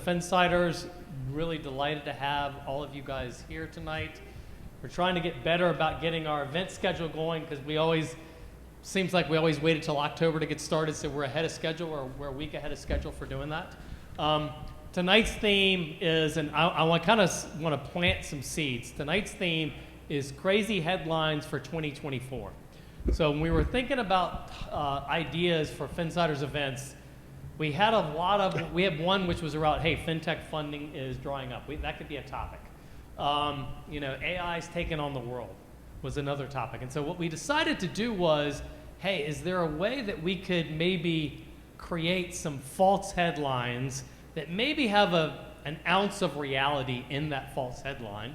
Finsiders, really delighted to have all of you guys here tonight. We're trying to get better about getting our event schedule going because seems like we always wait until October to get started, so we're ahead of schedule, or we're a week ahead of schedule for doing that. Tonight's theme is, and I want to plant some seeds. Tonight's theme is crazy headlines for 2024. So when we were thinking about ideas for Finsiders events, we had one which was around, hey, fintech funding is drying up. That could be a topic. AI's taking on the world was another topic. And so what we decided to do was, hey, is there a way that we could maybe create some false headlines that maybe have an ounce of reality in that false headline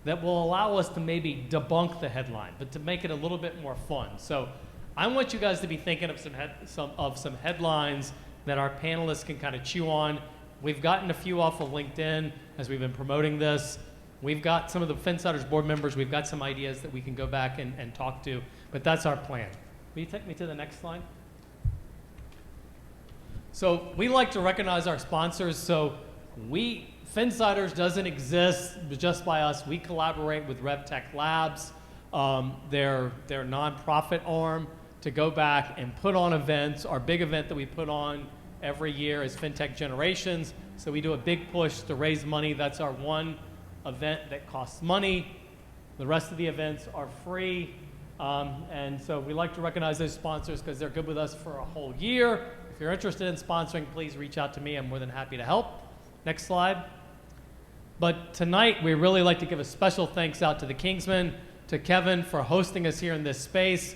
that will allow us to maybe debunk the headline, but to make it a little bit more fun. So I want you guys to be thinking of some headlines that our panelists can kind of chew on. We've gotten a few off of LinkedIn as we've been promoting this. We've got some of the Finsiders board members. We've got some ideas that we can go back and talk to, but that's our plan. Will you take me to the next slide? So we like to recognize our sponsors. So Finsiders doesn't exist just by us. We collaborate with RevTech Labs, their nonprofit arm, to go back and put on events. Our big event that we put on every year is FinTech Generations. So we do a big push to raise money. That's our one event that costs money. The rest of the events are free. And so we like to recognize those sponsors because they're good with us for a whole year. If you're interested in sponsoring, please reach out to me. I'm more than happy to help. Next slide. But tonight, we really like to give a special thanks out to the Kingsmen, to Kevin for hosting us here in this space.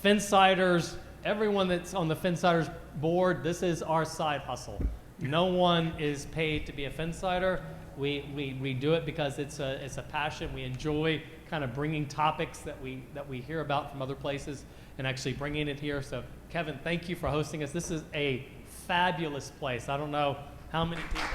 Finsiders, everyone that's on the Finsiders board, this is our side hustle. No one is paid to be a Finsider. We do it because it's a passion. We enjoy kind of bringing topics that we hear about from other places and actually bringing it here. So Kevin, thank you for hosting us. This is a fabulous place. I don't know how many people.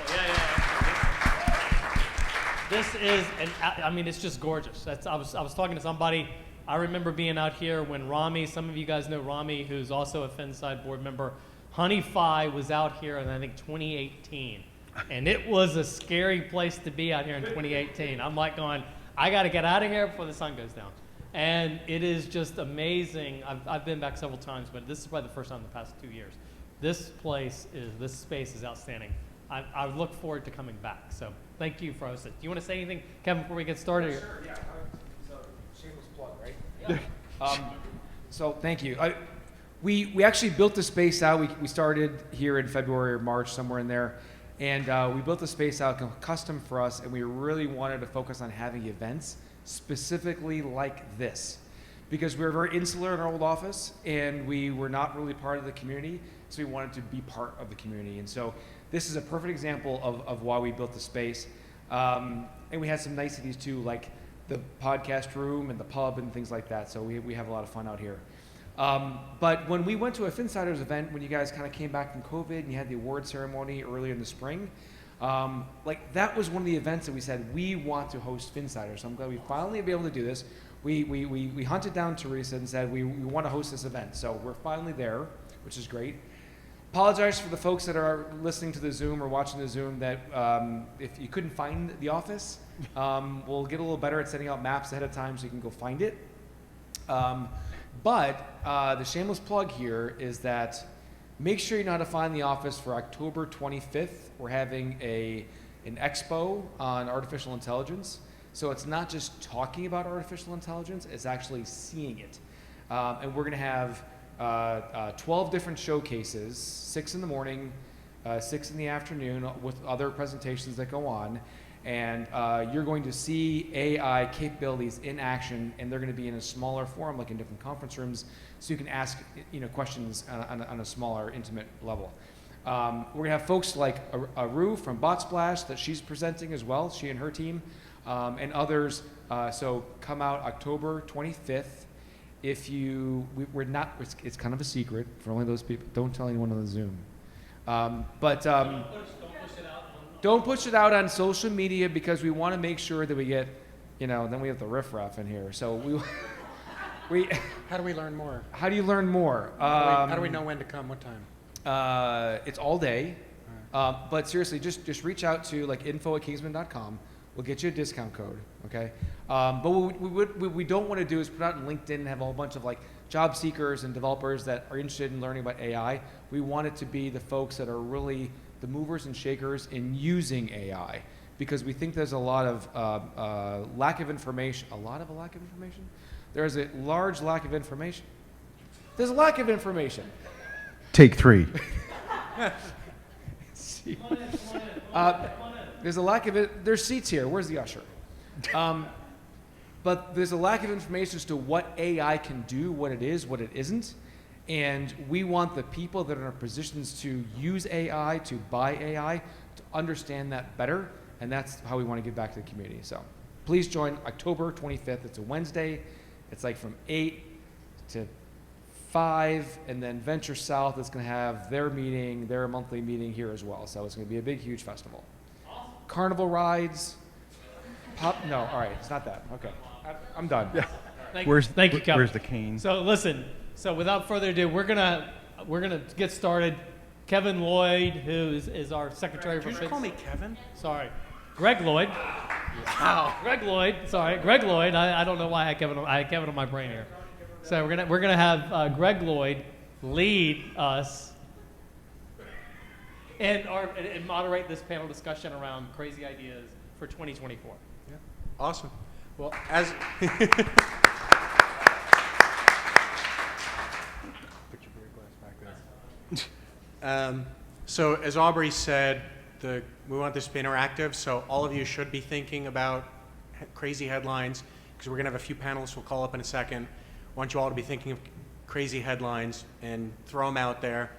This is it's just gorgeous. I was talking to somebody. I remember being out here when Rami, some of you guys know Rami, who's also a Finside board member. Honey Fi was out here in, I think, 2018. And it was a scary place to be out here in 2018. I'm like going, I got to get out of here before the sun goes down. And it is just amazing. I've been back several times, but this is probably the first time in the past 2 years. This space is outstanding. I look forward to coming back. So thank you for hosting. Do you want to say anything, Kevin, before we get started? Sure, yeah. So shameless plug, right? Yeah. So thank you. We actually built the space out. We started here in February or March, somewhere in there. And we built the space out custom for us, and we really wanted to focus on having events specifically like this. Because we were very insular in our old office, and we were not really part of the community, so we wanted to be part of the community. And so this is a perfect example of why we built the space. And we had some niceties too, like the podcast room and the pub and things like that. So we have a lot of fun out here. But when we went to a Finsiders event, when you guys kind of came back from COVID and you had the award ceremony earlier in the spring, that was one of the events that we said, we want to host Finsiders. So I'm glad we finally be able to do this. We hunted down Teresa and said, we want to host this event. So we're finally there, which is great. Apologize for the folks that are listening to the Zoom or watching the Zoom that if you couldn't find the office, we'll get a little better at sending out maps ahead of time so you can go find it. But the shameless plug here is that make sure you know how to find the office for October 25th. We're having an expo on artificial intelligence. So it's not just talking about artificial intelligence, it's actually seeing it. And we're going to have 12 different showcases, 6 in the morning, 6 in the afternoon, with other presentations that go on. And you're going to see AI capabilities in action, and they're going to be in a smaller forum, like in different conference rooms, so you can ask questions on a smaller, intimate level. We're going to have folks like Aru from BotSplash that she's presenting as well, she and her team, and others. So come out October 25th. If we're not, it's kind of a secret for only those people. Don't tell anyone on the Zoom. Don't push it out on social media because we want to make sure that we get, then we have the riffraff in here. So we. How do we learn more? How do you learn more? How do we know when to come? What time? It's all day. But seriously, just reach out to like info@kingsman.com. We'll get you a discount code, okay? But what we don't want to do is put out on LinkedIn and have a whole bunch of like job seekers and developers that are interested in learning about AI. We want it to be the folks that are really the movers and shakers in using AI, because we think there's a lot of lack of information. A lack of information? There is a large lack of information. There's a lack of information. Take 3. There's a lack of it. There's seats here. Where's the usher? But there's a lack of information as to what AI can do, what it is, what it isn't. And we want the people that are in positions to use AI, to buy AI, to understand that better. And that's how we want to give back to the community. So please join October 25th. It's a Wednesday. It's like from 8 to 5. And then Venture South is going to have their meeting, their monthly meeting here as well. So it's going to be a big, huge festival. Carnival rides. No, all right, it's not that. Okay, I'm done. Yeah. Thank you, Kevin. Where's the cane? So listen. So without further ado, we're gonna get started. Kevin Lloyd, who is our secretary for. Did you call me Kevin? Sorry, Greg Lloyd. Wow. Greg Lloyd. Sorry, Greg Lloyd. I don't know why I had Kevin on my brain here. So we're gonna have Greg Lloyd lead us and moderate this panel discussion around crazy ideas for 2024. Yeah. Awesome. Well, as put your beer glass back there. So as Aubrey said, we want this to be interactive. So all of you should be thinking about crazy headlines, because we're going to have a few panelists we'll call up in a second. I want you all to be thinking of crazy headlines and throw them out there.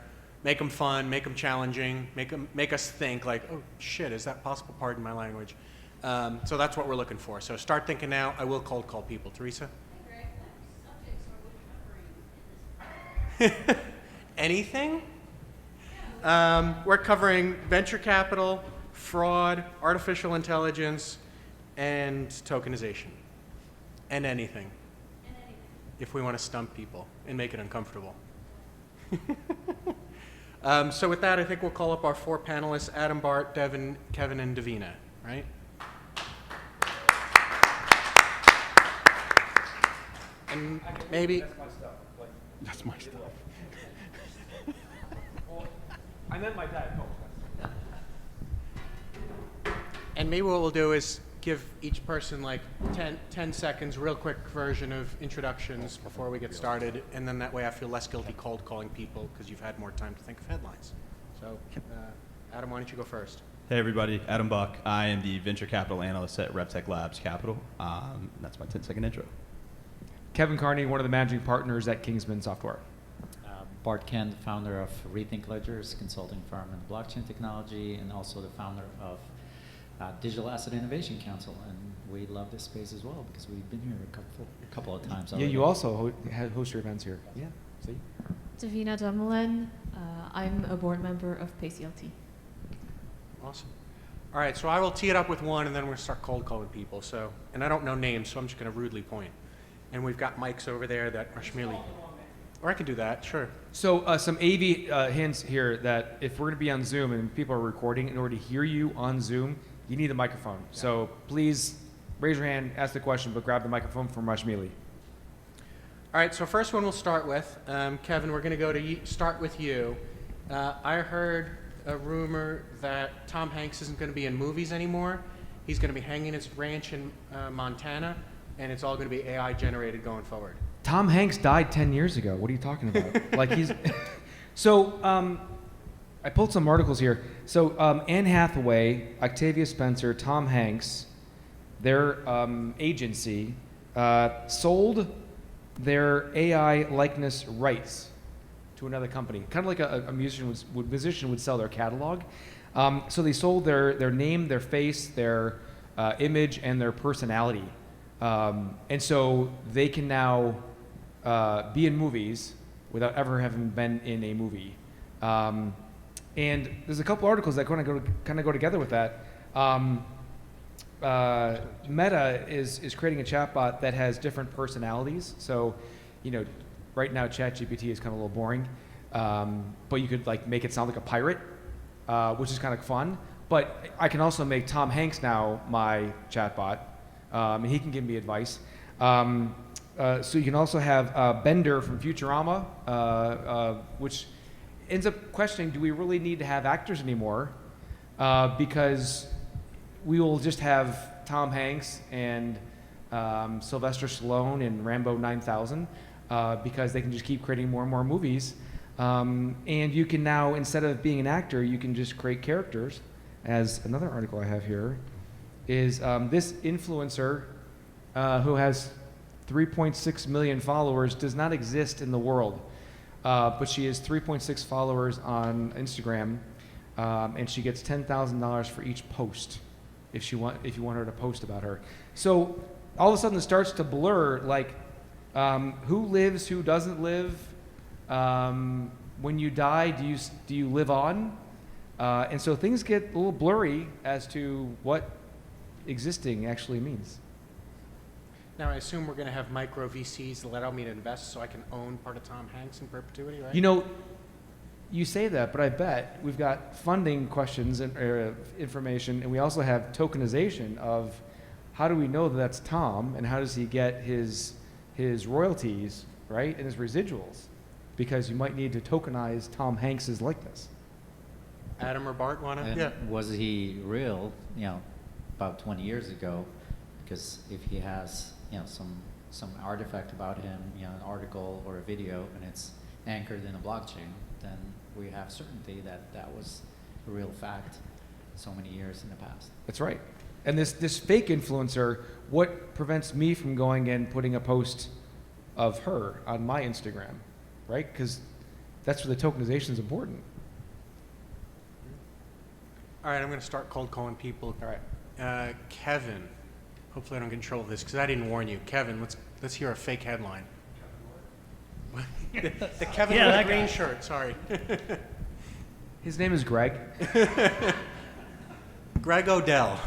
Make them fun, make them challenging, make us think like, oh shit, is that possible? Pardon my language. So that's what we're looking for. So start thinking now. I will cold call people. Teresa? Hey Greg, what subjects are we covering in this? Anything? We're covering venture capital, fraud, artificial intelligence, and tokenization. And anything. If we want to stump people and make it uncomfortable. So with that, I think we'll call up our 4 panelists, Adam, Bart, Devin, Kevin, and Davina, right? And maybe... That's my stuff. I meant my dad. And maybe what we'll do is give each person like 10 seconds, real quick version of introductions before we get started, and then that way I feel less guilty cold calling people because you've had more time to think of headlines. So, Adam, why don't you go first? Hey everybody, Adam Buck. I am the venture capital analyst at RevTech Labs Capital. That's my 10-second intro. Kevin Carney, one of the managing partners at Kingsman Software. Bart Kent, founder of Rethink Ledgers, consulting firm in blockchain technology, and also the founder of Digital Asset Innovation Council. And we love this space as well because we've been here a couple of times already. Yeah, you also host your events here. Yeah, see? Davina Dumoulin. I'm a board member of PayCLT. Awesome. All right, so I will tee it up with one, and then we're going to start cold calling people. So, and I don't know names, so I'm just going to rudely point. And we've got mics over there that are Shmili. Or I can do that, sure. So some AV hints here that if we're going to be on Zoom and people are recording, in order to hear you on Zoom, you need a microphone. Yeah. So please raise your hand, ask the question, but grab the microphone from Rashmili. All right, so first one we'll start with. Kevin, we're going to go to start with you. I heard a rumor that Tom Hanks isn't going to be in movies anymore. He's going to be hanging his ranch in Montana, and it's all going to be AI generated going forward. Tom Hanks died 10 years ago. What are you talking about? Like he's... So I pulled some articles here. So Anne Hathaway, Octavia Spencer, Tom Hanks, their agency sold their AI likeness rights to another company. Kind of like a musician would sell their catalog. So they sold their name, their face, their image, and their personality. And so they can now be in movies without ever having been in a movie. And there's a couple articles that kind of go together with that. Meta is creating a chatbot that has different personalities. So, right now ChatGPT is kind of a little boring, but you could like make it sound like a pirate, which is kind of fun. But I can also make Tom Hanks now my chatbot, and he can give me advice. So you can also have Bender from Futurama, which ends up questioning, do we really need to have actors anymore? Because we will just have Tom Hanks and Sylvester Stallone in Rambo 9000, because they can just keep creating more and more movies. And you can now, instead of being an actor, you can just create characters. As another article I have here is this influencer who has 3.6 million followers does not exist in the world, but she has 3.6 followers on Instagram, and she gets $10,000 for each post if you want her to post about her. So all of a sudden it starts to blur, like who lives, who doesn't live. When you die, do you live on? And so things get a little blurry as to what existing actually means. Now, I assume we're going to have micro VCs that allow me to invest so I can own part of Tom Hanks in perpetuity, right? You know, you say that, but I bet we've got funding questions and information, and we also have tokenization of how do we know that that's Tom, and how does he get his royalties, right, and his residuals? Because you might need to tokenize Tom Hanks's likeness. Adam or Bart want to? And Yeah. was he real, about 20 years ago? Because if he has, some artifact about him, an article or a video, and it's anchored in a blockchain, then we have certainty that that was a real fact so many years in the past. That's right. And this fake influencer, what prevents me from going and putting a post of her on my Instagram, right? Because that's where the tokenization is important. All right, I'm going to start cold calling people. All right. Kevin, hopefully I don't control this because I didn't warn you. Kevin, let's hear a fake headline. the Kevin Yeah, with the that green guy. shirt, sorry. His name is Greg. Greg Odell.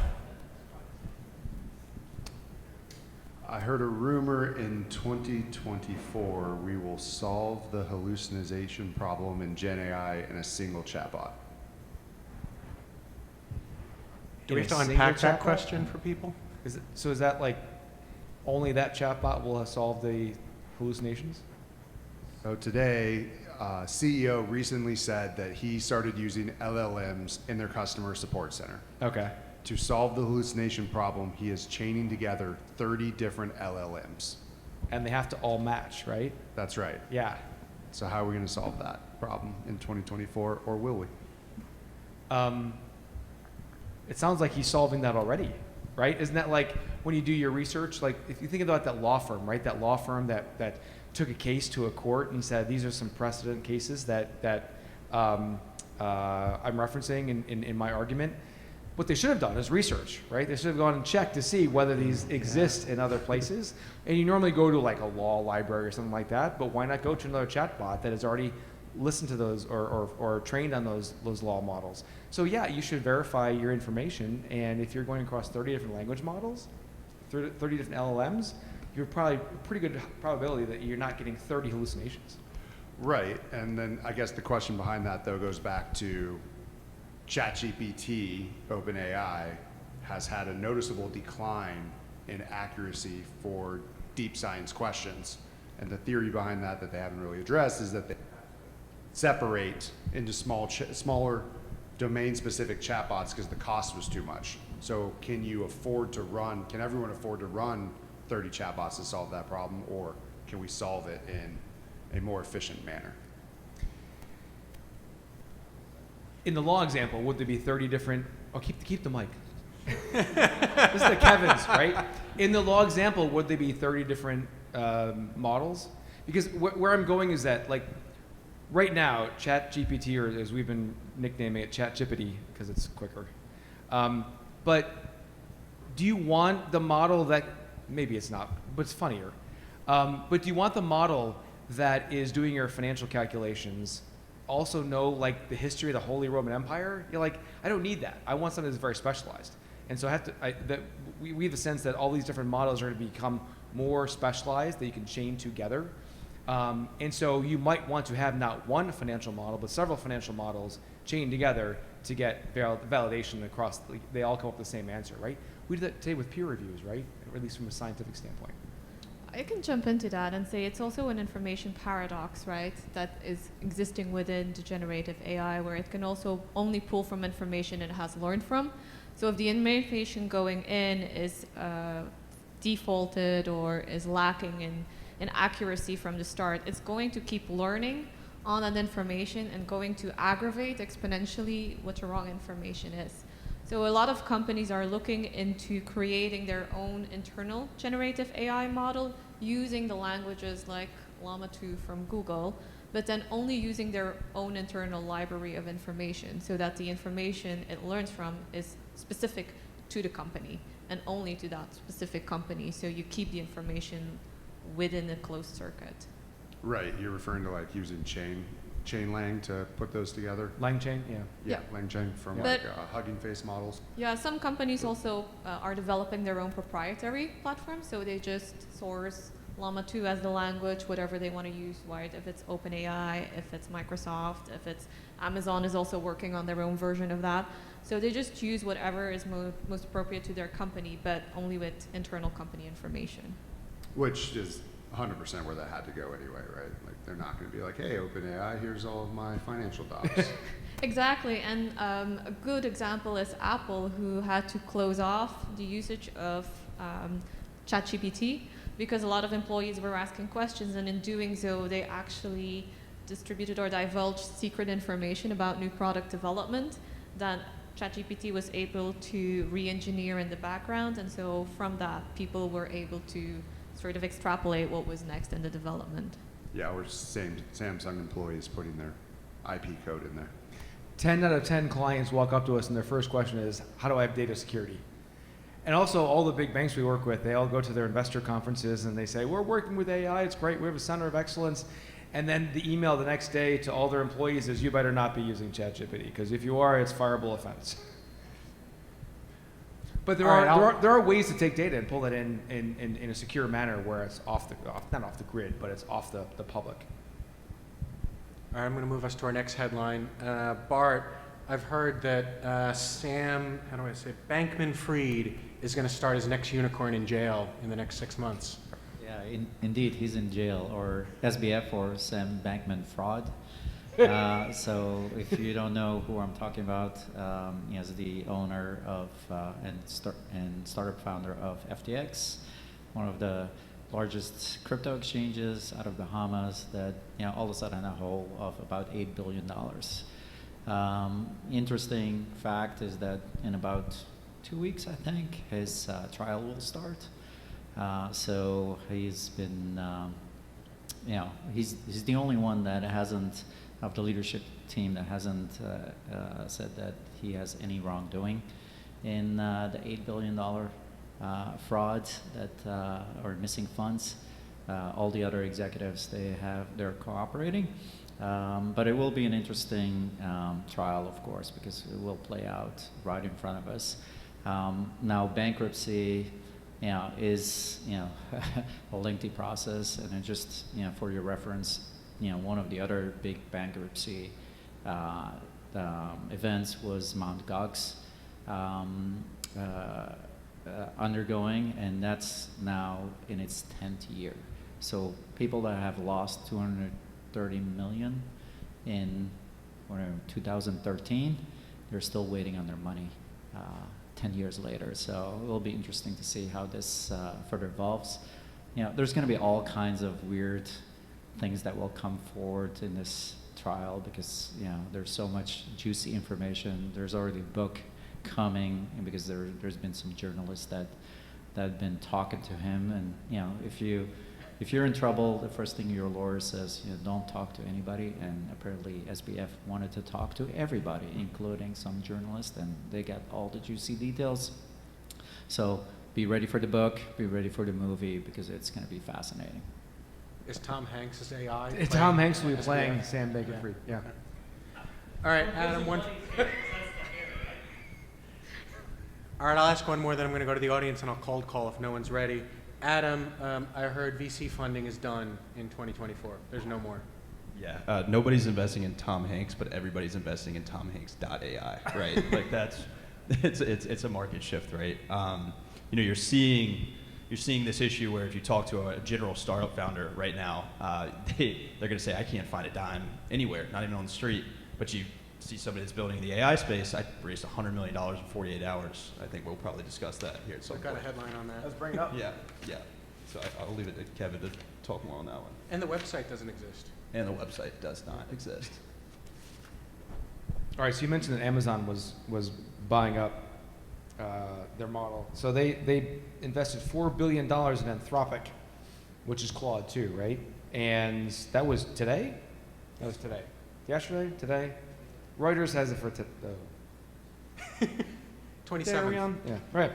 I heard a rumor in 2024 we will solve the hallucination problem in Gen AI in a single chatbot. Do we In have a to unpack single that chatbot? question for people? So is that like only that chatbot will solve the hallucinations? So today, CEO recently said that he started using LLMs in their customer support center. Okay. To solve the hallucination problem, he is chaining together 30 different LLMs. And they have to all match, right? That's right. Yeah. So how are we going to solve that problem in 2024, or will we? It sounds like he's solving that already, right? Isn't that like when you do your research, like if you think about that law firm, right? That law firm that took a case to a court and said, these are some precedent cases that I'm referencing in my argument. What they should have done is research, right? They should have gone and checked to see whether these exist in other places. And you normally go to like a law library or something like that, but why not go to another chatbot that has already listened to those or trained on those law models? So yeah, you should verify your information, and if you're going across 30 different language models, 30 different LLMs, you're probably a pretty good probability that you're not getting 30 hallucinations. Right, and then I guess the question behind that though goes back to ChatGPT, OpenAI, has had a noticeable decline in accuracy for deep science questions. And the theory behind that they haven't really addressed is that they separate into smaller domain-specific chatbots because the cost was too much. So can everyone afford to run 30 chatbots to solve that problem, or can we solve it in a more efficient manner? In the law example, would there be 30 different? Oh, keep the mic. This is the Kevin's, right? In the law example, would there be 30 different models? Because where I'm going is that, like, right now, ChatGPT, or as we've been nicknaming it, ChatGPT, because it's quicker. But do you want the model that, maybe it's not, but it's funnier. But do you want the model that is doing your financial calculations also know like the history of the Holy Roman Empire? You're like, I don't need that. I want something that's very specialized. And so we have a sense that all these different models are going to become more specialized that you can chain together. And so you might want to have not one financial model, but several financial models chained together to get validation across. They all come up with the same answer, right? We do that today with peer reviews, right? Or at least from a scientific standpoint. I can jump into that and say it's also an information paradox, right, that is existing within the generative AI, where it can also only pull from information it has learned from. So if the information going in is defaulted or is lacking in accuracy from the start, it's going to keep learning on that information and going to aggravate exponentially what the wrong information is. So a lot of companies are looking into creating their own internal generative AI model using the languages like Llama 2 from Google, but then only using their own internal library of information so that the information it learns from is specific to the company and only to that specific company. So you keep the information within a closed circuit. Right, you're referring to like using chain lang to put those together? LangChain, yeah. Yeah, LangChain from Yeah. like Hugging Face models. Yeah, some companies also are developing their own proprietary platform, so they just source Llama 2 as the language, whatever they want to use, right? If it's OpenAI, if it's Microsoft, if it's Amazon is also working on their own version of that. So they just use whatever is most appropriate to their company, but only with internal company information. Which is 100% where that had to go anyway, right? Like they're not going to be like, hey, OpenAI, here's all of my financial docs. Exactly, and a good example is Apple, who had to close off the usage of ChatGPT because a lot of employees were asking questions, and in doing so, they actually distributed or divulged secret information about new product development that ChatGPT was able to re-engineer in the background, and so from that, people were able to sort of extrapolate what was next in the development. Yeah, or Samsung employees putting their IP code in there. 10 out of 10 clients walk up to us and their first question is, how do I have data security? And also all the big banks we work with, they all go to their investor conferences and they say, we're working with AI, it's great, we have a center of excellence. And then the email the next day to all their employees is, you better not be using ChatGPT, because if you are, it's fireable offense. But there are ways to take data and pull it in a secure manner where it's not off the grid, but it's off the public. All right, I'm going to move us to our next headline. Bart, I've heard that Sam, how do I say, Bankman-Fried is going to start his next unicorn in jail in the next 6 months. Yeah, indeed, he's in jail, or SBF, or Sam Bankman-Fraud. So if you don't know who I'm talking about, he is the owner of and startup founder of FTX, one of the largest crypto exchanges out of Bahamas that all of a sudden a hole of about $8 billion. Interesting fact is that in about 2 weeks, I think, his trial will start. So he's been, he's the only one that hasn't, of the leadership team, that hasn't said that he has any wrongdoing in the $8 billion fraud that or missing funds. All the other executives, they're cooperating. But it will be an interesting trial, of course, because it will play out right in front of us. Now, bankruptcy, is a lengthy process, and it just for your reference, one of the other big bankruptcy events was Mt. Gox undergoing, and that's now in its 10th year. So people that have lost 230 million in 2013, they're still waiting on their money 10 years later. So it will be interesting to see how this further evolves. There's going to be all kinds of weird things that will come forward in this trial because there's so much juicy information. There's already a book coming, and because there's been some journalists that have been talking to him, and if you're in trouble, the first thing your lawyer says, don't talk to anybody. And apparently SBF wanted to talk to everybody, including some journalists, and they got all the juicy details. So be ready for the book, be ready for the movie, because it's going to be fascinating. Is Tom Hanks' AI? Tom Hanks will be playing Sam Bankman-Fried. Yeah. All right, Adam, one. All right, I'll ask one more, then I'm going to go to the audience and I'll cold call if no one's ready. Adam, I heard VC funding is done in 2024. There's no more. Yeah, nobody's investing in Tom Hanks, but everybody's investing in TomHanks.ai, right? Like it's a market shift, right? You're seeing this issue where if you talk to a general startup founder right now, they're going to say, I can't find a dime anywhere, not even on the street. But you see somebody that's building in the AI space. I raised $100 million in 48 hours. I think we'll probably discuss that here at some I've got a point. headline on that. Let's bring it up. Yeah. So I'll leave it to Kevin to talk more on that one. And the website doesn't exist. And the website does not exist. All right, so you mentioned that Amazon was buying up their model. So they invested $4 billion in Anthropic, which is Claude 2, right? And that was today? That was today. Yesterday? Today? Reuters has it for today. 27th. Yeah, right.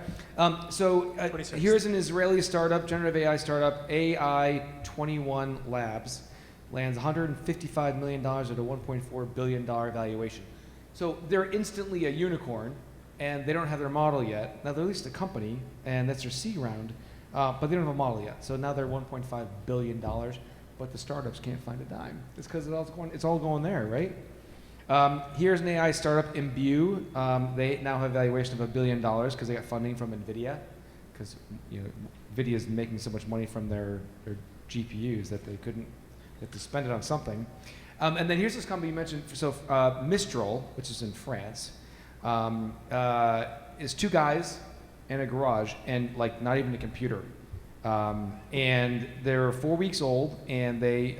So 26th. here's an Israeli startup, generative AI startup, AI21 Labs, lands $155 million at a $1.4 billion valuation. So they're instantly a unicorn, and they don't have their model yet. Now they're at least a company, and that's their C round, but they don't have a model yet. So now they're $1.5 billion, but the startups can't find a dime. It's because it's all going there, right? Here's an AI startup, Imbue. They now have a valuation of $1 billion because they got funding from NVIDIA, because NVIDIA is making so much money from their GPUs that they had to spend it on something. And then here's this company you mentioned. So Mistral, which is in France, is two guys in a garage and like not even a computer. And they're 4 weeks old, and they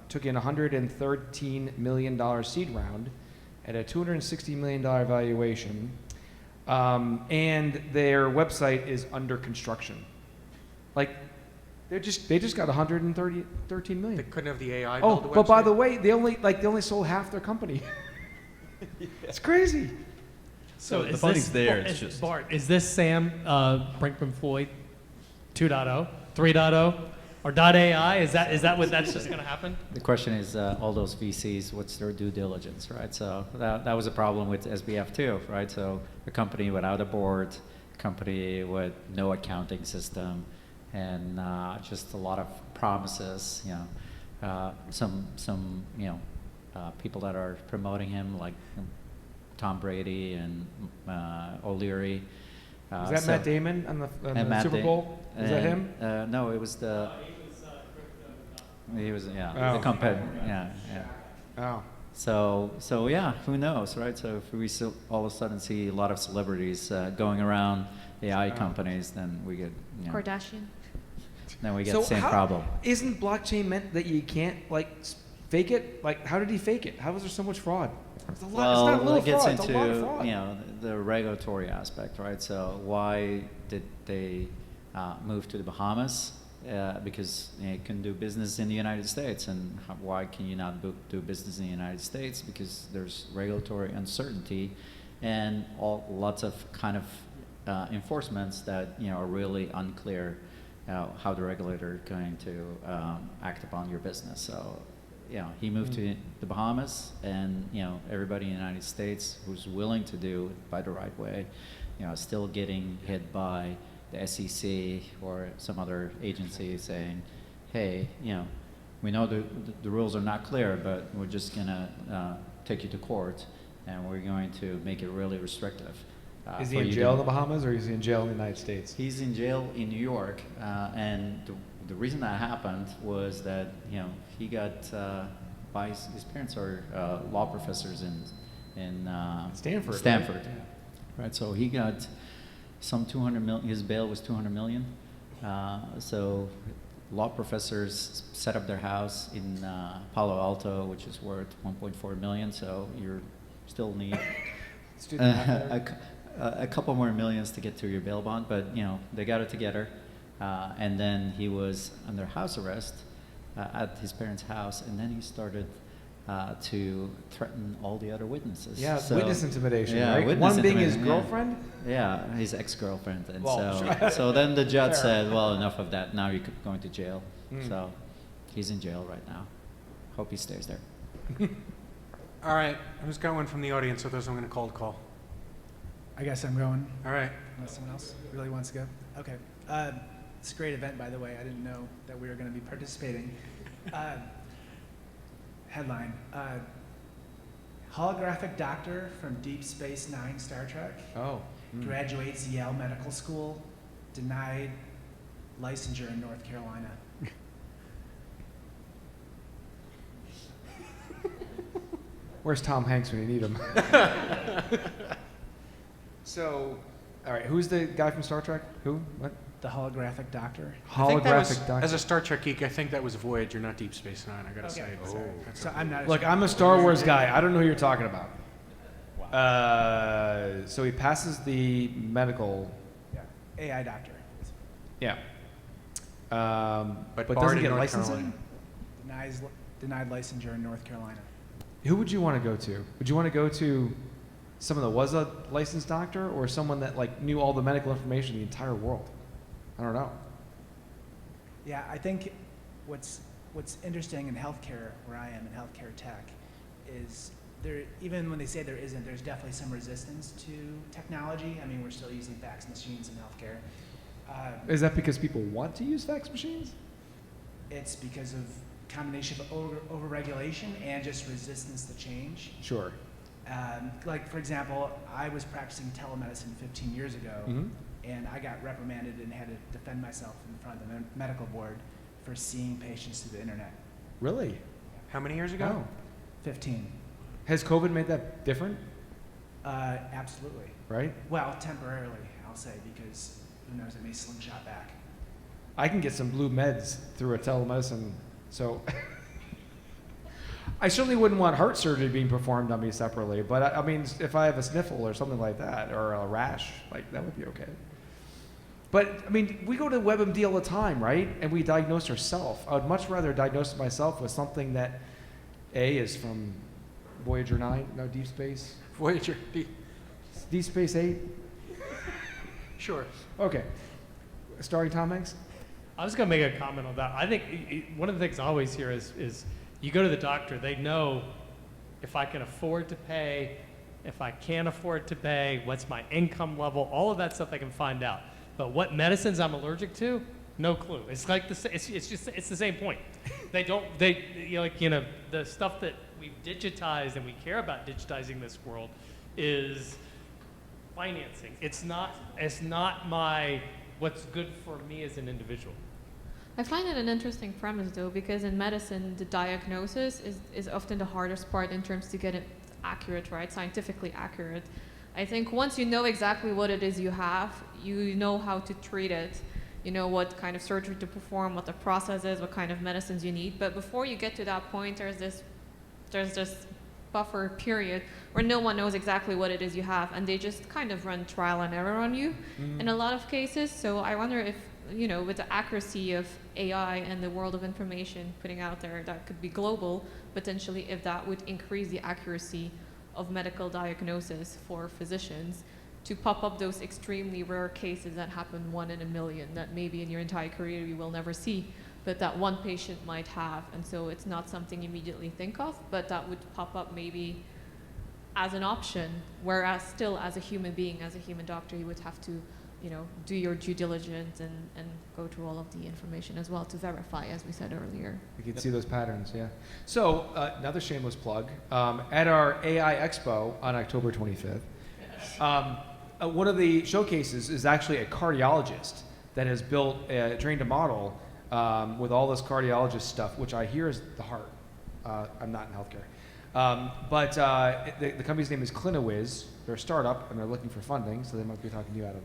took in $113 million seed round at a $260 million valuation. And their website is under construction. Like, they just got 113 million. They couldn't have the AI Oh, build the website? but by the way, they only sold half their company. It's crazy. So the is funding's this, there, Bart, it's just- Bart, is this Sam Brinkman-Floyd 2.0, 3.0, or .ai? Is that what that's just going to happen? The question is, all those VCs, what's their due diligence, right? So that was a problem with SBF too, right? So a company without a board, a company with no accounting system, and just a lot of promises. Some people that are promoting him, like Tom Brady and O'Leary. Is that Matt Damon on the Super Bowl? Is that him? No, it was the. He was the Oh. company. Yeah. Oh. So yeah, who knows, right? So if we still all of a sudden see a lot of celebrities going around AI companies, then we get Kardashian. then we get So the same how- problem. Isn't blockchain meant that you can't fake it? Like, how did he fake it? How was there so much fraud? It's a lot. It's not a little it gets fraud. into It's a lot of fraud. the regulatory aspect, right? So why did they move to the Bahamas? Because you couldn't do business in the United States, and why can you not do business in the United States? Because there's regulatory uncertainty, and lots of kind of enforcements that are really unclear how the regulator is going to act upon your business. So. He moved to the Bahamas, and everybody in the United States who's willing to do it by the right way, still getting hit by the SEC or some other agency saying, "Hey, we know the rules are not clear, but we're just gonna take you to court, and we're going to make it really restrictive." Is he in jail in the Bahamas, or is he in jail in the United States? He's in jail in New York, and the reason that happened was that he got by his parents are law professors in Stanford. Stanford, Right? right? So he got some 200 million. His bail was 200 million. So law professors set up their house in Palo Alto, which is worth 1.4 million. So you're still need Let's do the math there. a couple more millions to get to your bail bond, but they got it together. And then he was under house arrest at his parents' house, and then he started to threaten all the other witnesses. Yeah, So- witness intimidation, yeah, right? witness One being his intimidation, yeah. girlfriend? Yeah, his ex-girlfriend. And Well, so then the judge Fair. said, well, enough of that. Now you're going to jail. Mm. So he's in jail right now. Hope he stays there. All right, who's got one from the audience? Otherwise, I'm going to cold call. I guess I'm going, All right. unless someone else really wants to go. Okay. It's a great event, by the way. I didn't know that we were going to be participating. headline. Holographic doctor from Deep Space Nine Star Trek Oh. graduates Yale Medical School, denied licensure in North Carolina. Where's Tom Hanks when you need him? So, all right, who's the guy from Star Trek? Who? What? The holographic doctor. I think that was, Holographic doctor. as a Star Trek geek, I think that was Voyager, not Deep Space Nine. I gotta Okay, say. sorry. That's So a- I'm not. Look, I'm a Star Wars guy. I don't know who you're talking about. So he passes the medical. Yeah, AI doctor. Yeah. But but barred doesn't in get North licensing. Carolina. Denied licensure in North Carolina. Who would you want to go to? Would you want to go to someone that was a licensed doctor, or someone that like knew all the medical information in the entire world? I don't know. Yeah, I think what's interesting in healthcare, where I am in healthcare tech, is there, even when they say there isn't, there's definitely some resistance to technology. I mean, we're still using fax machines in healthcare. Is that because people want to use fax machines? It's because of combination of overregulation and just resistance to change. Sure. Like, for example, I was practicing telemedicine 15 years ago, Mhm. and I got reprimanded and had to defend myself in front of the medical board for seeing patients through the internet. Really? How many years ago? Oh. 15. Has COVID made that different? Absolutely. Right? Well, temporarily, I'll say, because who knows, it may slingshot back. I can get some blue meds through a telemedicine, so I certainly wouldn't want heart surgery being performed on me separately. But I mean, if I have a sniffle or something like that, or a rash, like that would be okay. But I mean, we go to WebMD all the time, right? And we diagnose ourselves. I would much rather diagnose myself with something that A is from Voyager 9, no, Deep Space, Voyager. Deep Space 8. Sure. Okay, starring Tom Hanks. I was going to make a comment on that. I think one of the things I always hear is you go to the doctor, they know if I can afford to pay, if I can't afford to pay, what's my income level, all of that stuff they can find out. But what medicines I'm allergic to, no clue. It's like it's the same point. The stuff that we've digitized and we care about digitizing this world is financing. It's not my what's good for me as an individual. I find it an interesting premise though, because in medicine, the diagnosis is often the hardest part in terms to get it accurate, right? Scientifically accurate. I think once you know exactly what it is you have, you know how to treat it, you know what kind of surgery to perform, what the process is, what kind of medicines you need. But before you get to that point, there's this buffer period where no one knows exactly what it is you have, and they just kind of run trial and error on you in a lot of cases. So I wonder if, you know, with the accuracy of AI and the world of information putting out there that could be global, potentially if that would increase the accuracy of medical diagnosis for physicians to pop up those extremely rare cases that happen 1 in a million that maybe in your entire career you will never see, but that one patient might have. And so it's not something you immediately think of, but that would pop up maybe as an option, whereas still as a human being, as a human doctor, you would have to, you know, do your due diligence and go through all of the information as well to verify, as we said earlier. You can see those patterns, yeah. So another shameless plug. At our AI Expo on October 25th, one of the showcases is actually a cardiologist that has built, trained a model with all this cardiologist stuff, which I hear is the heart. I'm not in healthcare. But the company's name is CliniWiz. They're a startup, and they're looking for funding, so they might be talking to you, Adam.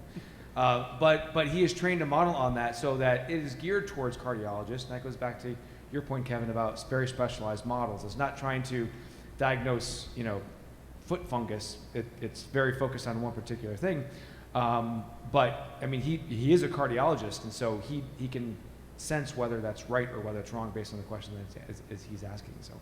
But he has trained a model on that so that it is geared towards cardiologists, and that goes back to your point, Kevin, about very specialized models. It's not trying to diagnose, you know, foot fungus. It's very focused on one particular thing. But I mean, he is a cardiologist, and so he can sense whether that's right or whether it's wrong based on the question that he's asking. So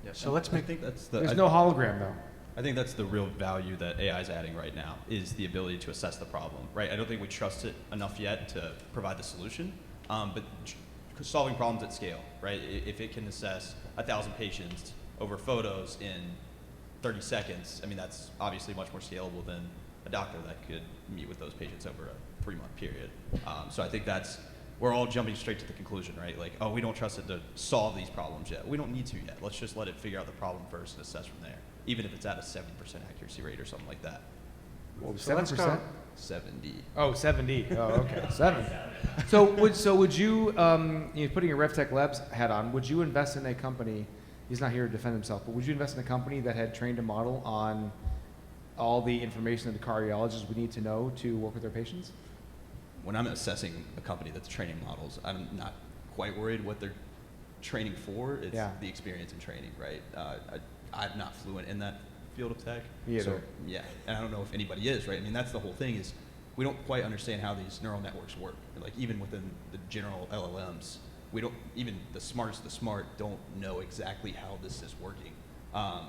Yeah, So let's make- I think that's there's no hologram though. I think that's the real value that AI is adding right now, is the ability to assess the problem, right? I don't think we trust it enough yet to provide the solution, but solving problems at scale, right? If it can assess 1,000 patients over photos in 30 seconds, I mean, that's obviously much more scalable than a doctor that could meet with those patients over a 3-month period. So I think that's we're all jumping straight to the conclusion, right? Like, oh, we don't trust it to solve these problems yet. We don't need to yet. Let's just let it figure out the problem first and assess from there, even if it's at a 70% accuracy rate or something like that. Well, So let's go. 70. Oh, 70. Oh, okay. 7. So would you, putting your RevTech Labs hat on, would you invest in a company, he's not here to defend himself, but would you invest in a company that had trained a model on all the information that the cardiologists would need to know to work with their patients? When I'm assessing a company that's training models, I'm not quite worried what they're training for. It's Yeah. the experience in training, right? I'm not fluent in that field of tech. Me So, either. yeah, and I don't know if anybody is, right? I mean, that's the whole thing is we don't quite understand how these neural networks work. Like even within the general LLMs, we don't, even the smartest of the smart don't know exactly how this is working.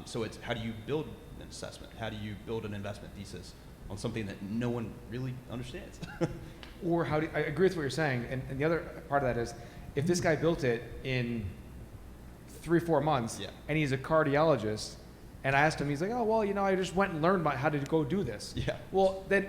So it's how do you build an assessment? How do you build an investment thesis on something that no one really understands? Or how do I agree with what you're saying, and the other part of that is, if this guy built it in 3-4 months, Yeah. and he's a cardiologist, and I asked him, he's like, oh well, I just went and learned about how to go do this. Yeah. Well, then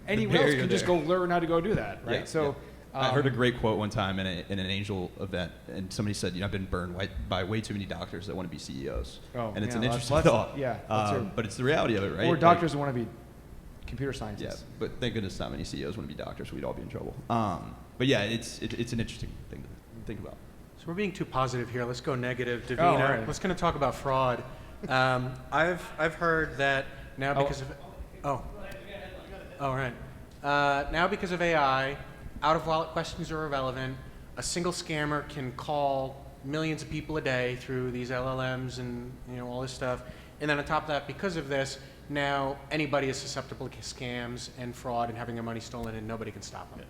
anyone else barrier can just there. go learn how to go do that, right? Yeah, So yeah. I heard a great quote one time in an angel event, and somebody said, I've been burned by way too many doctors that want to be CEOs. Oh, and it's yeah, an well, interesting that's- thought. yeah, that's true. But it's the reality of it, right? or Like, doctors who want to be computer yeah, scientists. but thank goodness not many CEOs want to be doctors. We'd all be in trouble. But yeah, it's an interesting thing to think about. So we're being too positive here. Let's go negative. Oh, Davina, all right. let's going to talk about fraud. I've heard that now because right. Now because of AI, out-of-wallet questions are irrelevant. A single scammer can call millions of people a day through these LLMs and all this stuff. And then on top of that, because of this, now anybody is susceptible to scams and fraud and having their money stolen, and nobody can stop them.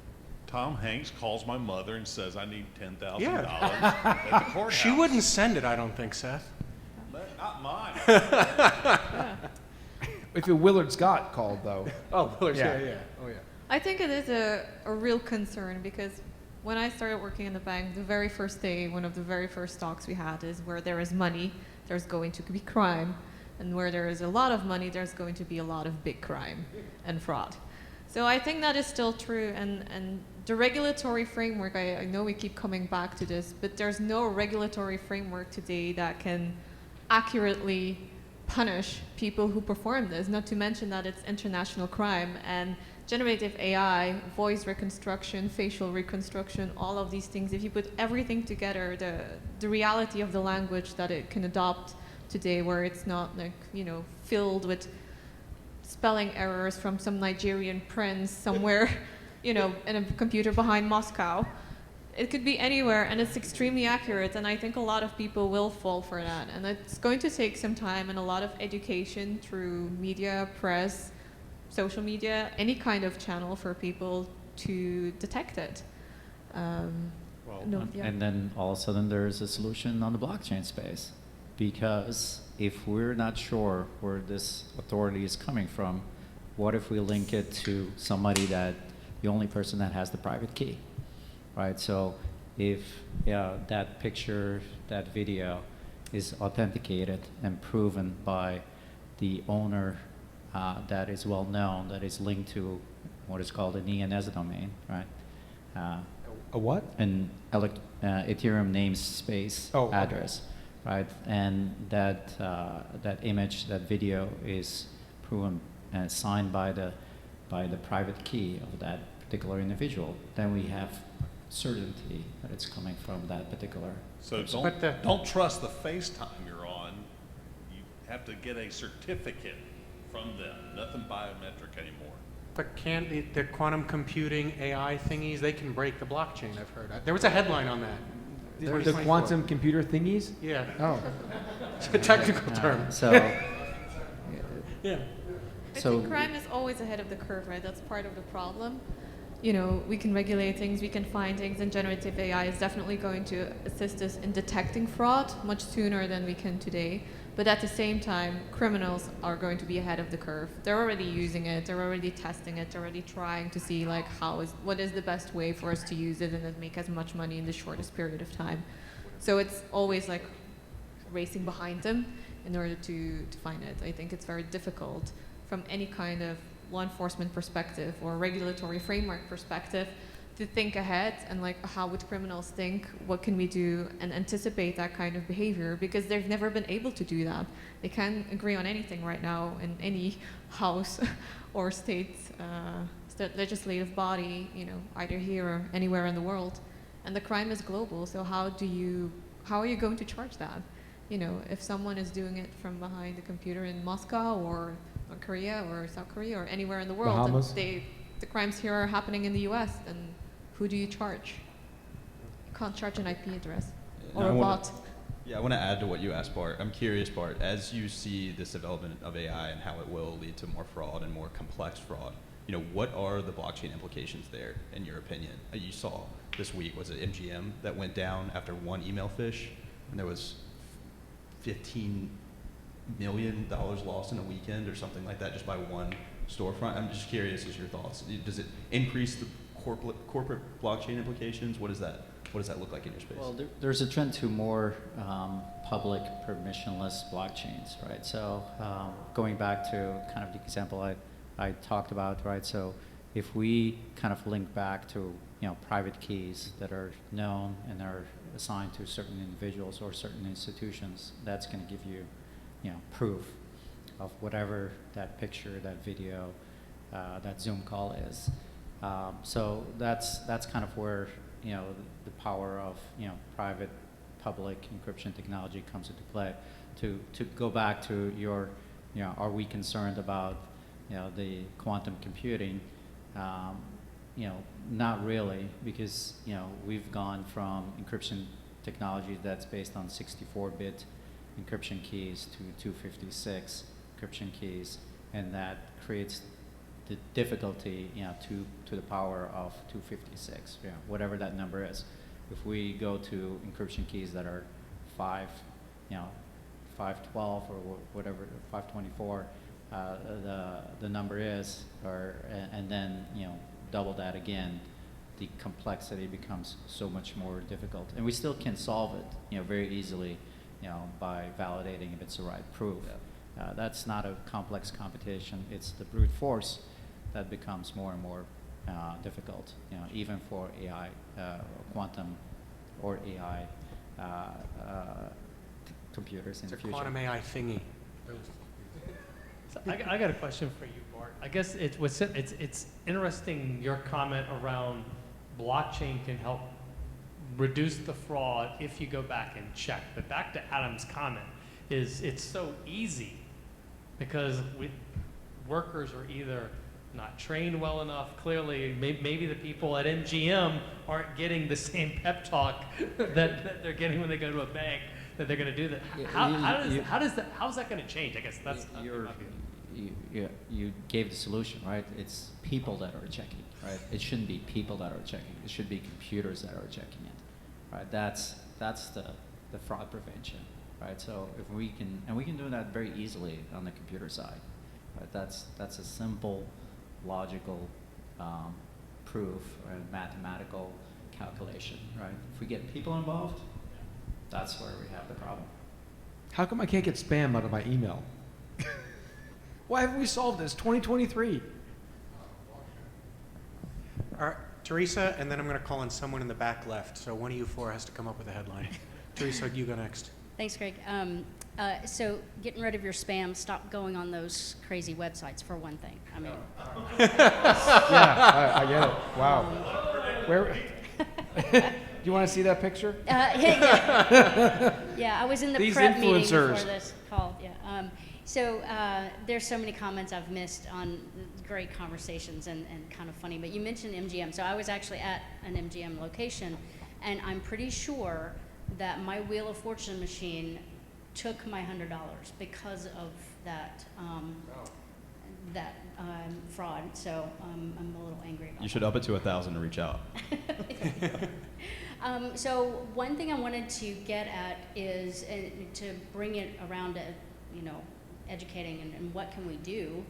Tom Hanks calls my mother and says, I need $10,000 Yeah. at the courthouse. She wouldn't send it, I don't think, Seth. But not mine. If a Willard Scott called though, Oh, Yeah. yeah. Oh, yeah. I think it is a real concern because when I started working in the bank, the very first day, one of the very first talks we had is where there is money, there's going to be crime. And where there is a lot of money, there's going to be a lot of big crime and fraud. So I think that is still true. And the regulatory framework, I know we keep coming back to this, but there's no regulatory framework today that can accurately punish people who perform this, not to mention that it's international crime. And generative AI, voice reconstruction, facial reconstruction, all of these things, if you put everything together, the reality of the language that it can adopt today, where it's not filled with spelling errors from some Nigerian prince somewhere, in a computer behind Moscow. It could be anywhere, and it's extremely accurate, and I think a lot of people will fall for that. And it's going to take some time and a lot of education through media, press, social media, any kind of channel for people to detect it. And then all of a sudden there's a solution on the blockchain space. Because if we're not sure where this authority is coming from, what if we link it to somebody that the only person that has the private key, right? So if that picture, that video is authenticated and proven by the owner that is well known, that is linked to what is called an ENS domain, right? a what? An Ethereum namespace Oh, okay. address, right? And that image, that video is proven and signed by the private key of that particular individual. Then we have certainty that it's coming from that particular. So But don't trust the FaceTime you're on. You have to get a certificate from them. Nothing biometric anymore. But can't the quantum computing AI thingies, they can break the blockchain, I've heard. There was a headline on that. The 2024. quantum computer thingies? Yeah, Oh, it's a technical term. So, Yeah. I So- think crime is always ahead of the curve, right? That's part of the problem. We can regulate things, we can find things, and generative AI is definitely going to assist us in detecting fraud much sooner than we can today. But at the same time, criminals are going to be ahead of the curve. They're already using it, they're already testing it, they're already trying to see what is the best way for us to use it and then make as much money in the shortest period of time. So it's always like racing behind them in order to find it. I think it's very difficult from any kind of law enforcement perspective or regulatory framework perspective to think ahead and like how would criminals think, what can we do, and anticipate that kind of behavior, because they've never been able to do that. They can't agree on anything right now in any house or state legislative body, either here or anywhere in the world. And the crime is global, so how are you going to charge that? If someone is doing it from behind the computer in Moscow or Korea or South Korea or anywhere in the world, Bahamas. and the crimes here are happening in the US, then who do you charge? You can't charge an IP address or a bot. Yeah, I want to add to what you asked, Bart. I'm curious, Bart, as you see this development of AI and how it will lead to more fraud and more complex fraud, what are the blockchain implications there, in your opinion? You saw this week, was it MGM that went down after one email phish, and there was $15 million lost in a weekend or something like that just by one storefront. I'm just curious as your thoughts. Does it increase the corporate blockchain implications? What does that look like in your space? Well, there's a trend to more public permissionless blockchains, right? So going back to kind of the example I talked about, right? So if we kind of link back to private keys that are known and are assigned to certain individuals or certain institutions, that's going to give you, proof of whatever that picture, that video, that Zoom call is. So that's kind of where the power of private public encryption technology comes into play. To go back to your are we concerned about the quantum computing? Not really, because we've gone from encryption technology that's based on 64-bit encryption keys to 256 encryption keys, and that creates the difficulty to the power of 256, whatever that number is. If we go to encryption keys that are 512 or whatever, 524, the number is, and then double that again, the complexity becomes so much more difficult. And we still can solve it very easily by validating if it's the right proof. Yeah. That's not a complex computation. It's the brute force that becomes more and more difficult, even for AI, quantum or AI computers in the future. It's a quantum AI thingy. So I got a question for you, Bart. I guess it's interesting your comment around blockchain can help reduce the fraud if you go back and check. But back to Adam's comment, it's so easy because workers are either not trained well enough. Clearly, maybe the people at MGM aren't getting the same pep talk that they're getting when they go to a bank that they're going to do that. How's that going to change? I guess that's you gave the solution, right? It's people that are checking, right? It shouldn't be people that are checking. It should be computers that are checking it, right? That's the fraud prevention, right? So if we can do that very easily on the computer side, right? That's a simple, logical proof and mathematical calculation, right? If we get people involved, that's where we have the problem. How come I can't get spam out of my email? Why haven't we solved this? 2023. All right, Teresa, and then I'm going to call in someone in the back left. So one of you four has to come up with a headline. Teresa, you go next. Thanks, Greg. So getting rid of your spam, stop going on those crazy websites for one thing. I mean, Yeah, I get it. Wow. Where? Do you want to see that picture? yeah, I was in the These prep meeting before influencers. this call. Yeah. So there's so many comments I've missed on great conversations and kind of funny. But you mentioned MGM. So I was actually at an MGM location, and I'm pretty sure that my Wheel of Fortune machine took my $100 because of that fraud. So I'm a little angry about You should up it to 1,000 to reach out. So one thing I wanted to get at is to bring it around to, educating and what can we do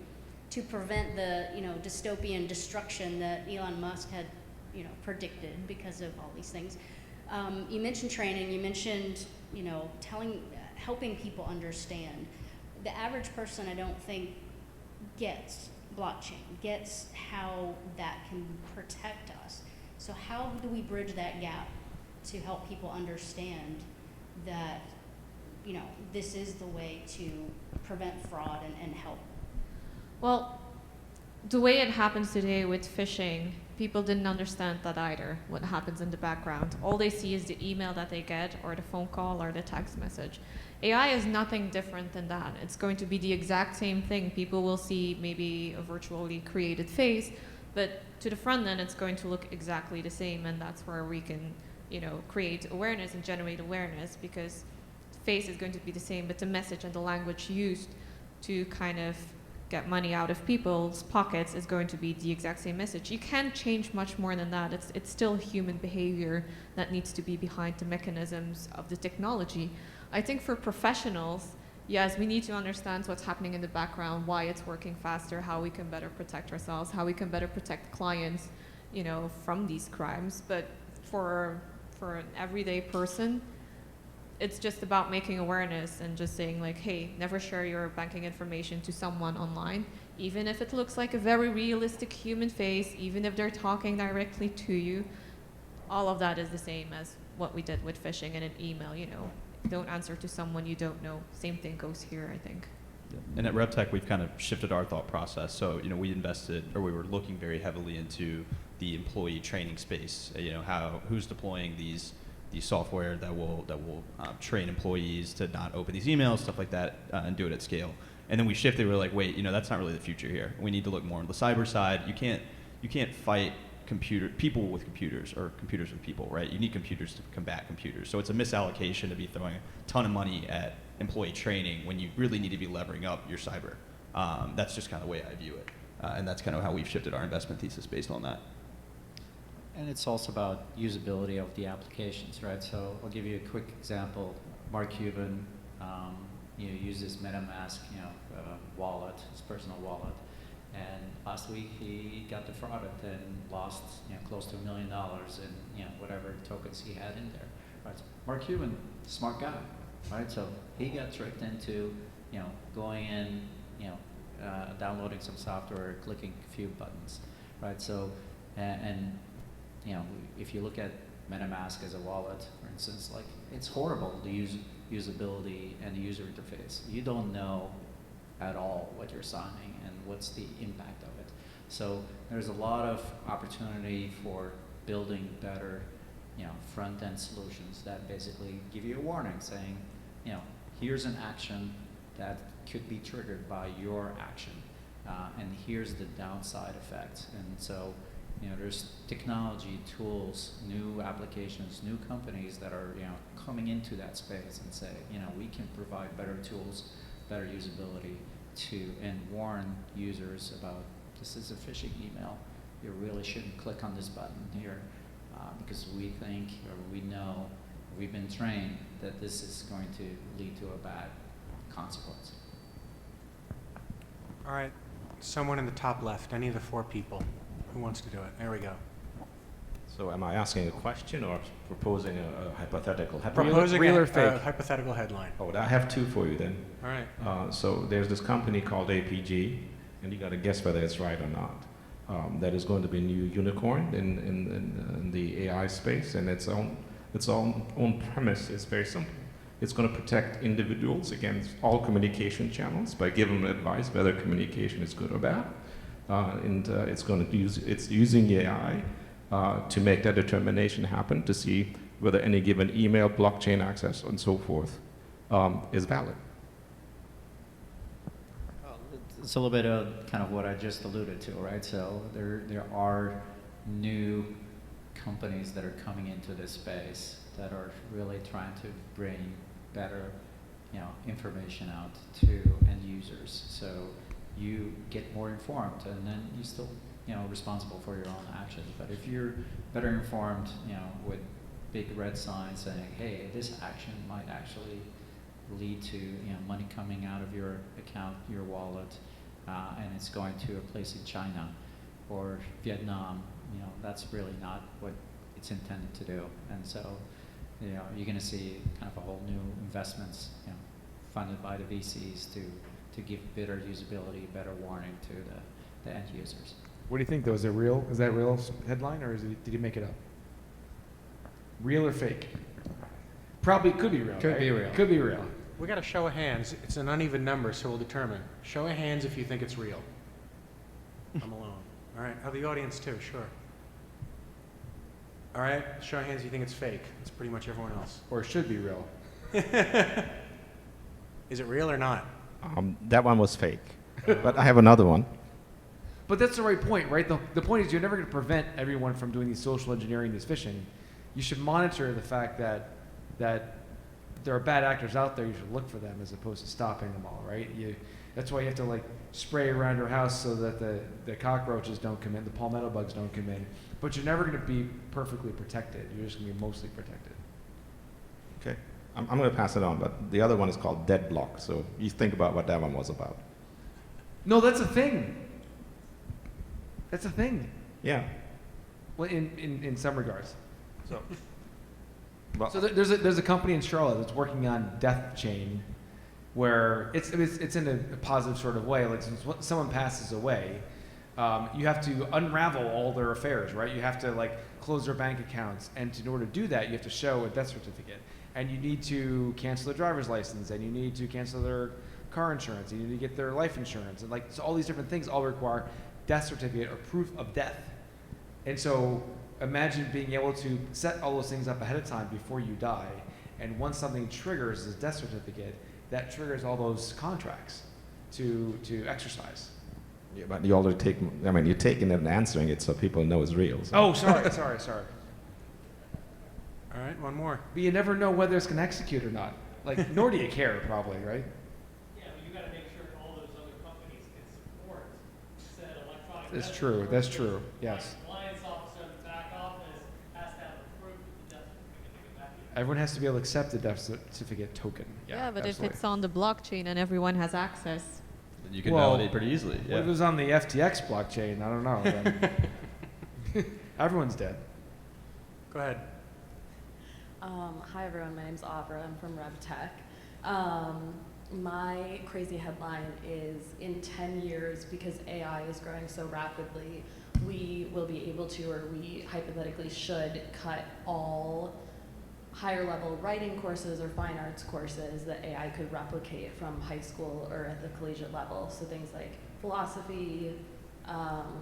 to prevent the, dystopian destruction that Elon Musk had, predicted because of all these things. You mentioned training. You mentioned, helping people understand. The average person, I don't think, gets blockchain, gets how that can protect us. So So how do we bridge that gap to help people understand that, you know, this is the way to prevent fraud and help? Well, the way it happens today with phishing, people didn't understand that either, what happens in the background. All they see is the email that they get or the phone call or the text message. AI is nothing different than that. It's going to be the exact same thing. People will see maybe a virtually created face, but to the front end, it's going to look exactly the same, and that's where we can, you know, create awareness and generate awareness, because face is going to be the same, but the message and the language used to kind of get money out of people's pockets is going to be the exact same message. You can't change much more than that. It's still human behavior that needs to be behind the mechanisms of the technology. I think for professionals, yes, we need to understand what's happening in the background, why it's working faster, how we can better protect ourselves, how we can better protect clients, you know, from these crimes. But for an everyday person, it's just about making awareness and just saying like, hey, never share your banking information to someone online, even if it looks like a very realistic human face, even if they're talking directly to you. All of that is the same as what we did with phishing in an email, you know. Don't answer to someone you don't know. Same thing goes here, I think. And at RevTech, we've kind of shifted our thought process. So, you know, we were looking very heavily into the employee training space. You know, who's deploying these software that will train employees to not open these emails, stuff like that, and do it at scale. And then we shifted. We were like, wait, you know, that's not really the future here. We need to look more on the cyber side. You can't fight people with computers or computers with people, right? You need computers to combat computers. So it's a misallocation to be throwing a ton of money at employee training when you really need to be levering up your cyber. That's just kind of the way I view it. And that's kind of how we've shifted our investment thesis based on that. And it's also about usability of the applications, right? So I'll give you a quick example. Mark Cuban, uses MetaMask, wallet, his personal wallet. And last week he got defrauded and lost, close to $1 million in, whatever tokens he had in there. Right? So Mark Cuban, smart guy, right? So he got tricked into, going in, downloading some software, clicking a few buttons, right? So, if you look at MetaMask as a wallet, for instance, like it's horrible, the usability and the user interface. You don't know at all what you're signing and what's the impact of it. So there's a lot of opportunity for building better, front-end solutions that basically give you a warning saying, here's an action that could be triggered by your action, and here's the downside effects. And so, there's technology, tools, new applications, new companies that are, coming into that space and say, we can provide better tools, better usability and warn users about this is a phishing email. You really shouldn't click on this button here because we think or we know, we've been trained that this is going to lead to a bad consequence. All right, someone in the top left, any of the four people. Who wants to do it? There we go. So am I asking a question or proposing a hypothetical headline? Proposing real or a fake? hypothetical headline. Oh, I have two for you then. All right. So there's this company called APG, and you got to guess whether it's right or not. That is going to be a new unicorn in the AI space, and its own premise is very simple. It's going to protect individuals against all communication channels by giving them advice whether communication is good or bad. It's using AI to make that determination happen to see whether any given email, blockchain access, and so forth is valid. It's a little bit of kind of what I just alluded to, right? So there are new companies that are coming into this space that are really trying to bring better, information out to end users. So you get more informed, and then you still, responsible for your own actions. But if you're better informed, with big red signs saying, hey, this action might actually lead to, money coming out of your account, your wallet, and it's going to a place in China or Vietnam, that's really not what it's intended to do. And so, you're going to see kind of a whole new investments, funded by the VCs to give better usability, better warning to the end users. What do you think though? Is it real? Is that a real headline or did he make it up? Real or fake? Probably could be real. Could right? be real. Could be real. We got a show of hands. It's an uneven number, so we'll determine. Show of hands if you think it's real. I'm alone. All right. Oh, the audience too, sure. All right. Show of hands if you think it's fake. It's pretty much everyone else. Or it should be real. Is it real or not? That one was fake. But I have another one. But that's the right point, right? The point is you're never going to prevent everyone from doing these social engineering, this phishing. You should monitor the fact that there are bad actors out there. You should look for them as opposed to stopping them all, right? That's why you have to like spray around your house so that the cockroaches don't come in, the palmetto bugs don't come in. But you're never going to be perfectly protected. You're just going to be mostly protected. Okay. I'm going to pass it on, but the other one is called dead block. So you think about what that one was about. No, that's a thing. That's a thing. Yeah. Well, in some regards. So, well, So there's a company in Charlotte that's working on Death Chain, where it's in a positive sort of way. Like since someone passes away, you have to unravel all their affairs, right? You have to like close their bank accounts, and in order to do that, you have to show a death certificate, and you need to cancel their driver's license, and you need to cancel their car insurance, and you need to get their life insurance, and like so all these different things all require death certificate or proof of death. And so imagine being able to set all those things up ahead of time before you die, and once something triggers this death certificate, that triggers all those contracts to exercise. yeah, but you already take, I mean, you're taking it and answering it so people know it's real. So. Oh, sorry. All right, one more. But you never know whether it's going to execute or not. Like, nor do you care, probably, right? Yeah, but you gotta make sure all those other companies can support said electronic. That's death true. certificate. That's true. Yes. Like, compliance officer in the back office has to have a proof of the death certificate to get back to you. Everyone has to be able to accept the death certificate token. Yeah, but absolutely. if it's on the blockchain and everyone has access, Then you can Well, validate pretty easily. What Yeah. if it was on the FTX blockchain? I don't know. Then everyone's dead. Go ahead. Hi everyone, my name's Abra, I'm from RevTech. My crazy headline is in 10 years, because AI is growing so rapidly, we will be able to, or we hypothetically should, cut all higher level writing courses or fine arts courses that AI could replicate from high school or at the collegiate level. So things like philosophy,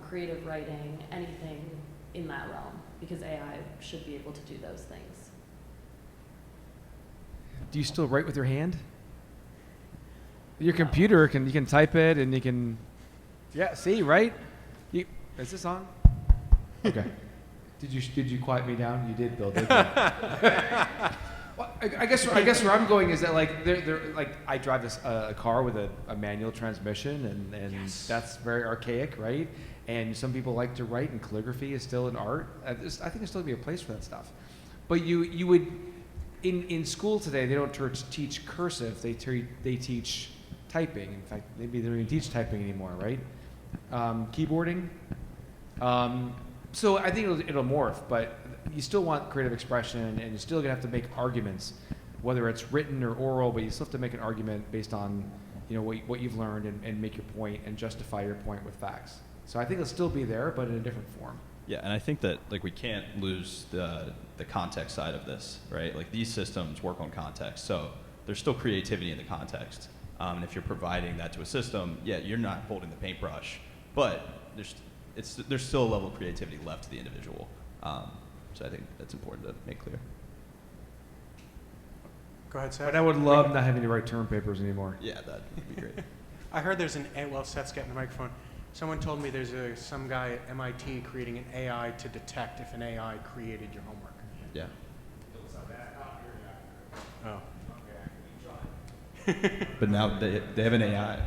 creative writing, anything in that realm, because AI should be able to do those things. Do you still write with your hand? Your computer you can type it and you can. Yeah. See, right? Is this on? Okay. Did you quiet me down? You did, Bill. Didn't you? Well, I guess where I'm going is that like they're like I drive this a car with a manual transmission and Yes. that's very archaic, right? And some people like to write, and calligraphy is still an art. I think there's still gonna be a place for that stuff. But you would in school today they don't teach cursive. They teach typing. In fact, maybe they don't even teach typing anymore, right? Keyboarding. So I think it'll morph, but you still want creative expression, and you're still gonna have to make arguments, whether it's written or oral. But you still have to make an argument based on, what you've learned, and make your point and justify your point with facts. So I think it'll still be there, but in a different form. Yeah, and I think that like we can't lose the context side of this, right? Like these systems work on context, so there's still creativity in the context. And if you're providing that to a system, yeah, you're not holding the paintbrush, but there's still a level of creativity left to the individual. So I think that's important to make clear. Go ahead, Seth. But I would love not having to write term papers anymore. Yeah, that would be great. I heard there's well, Seth's getting the microphone. Someone told me there's some guy at MIT creating an AI to detect if an AI created your homework. Yeah. Oh. But now they have an AI. You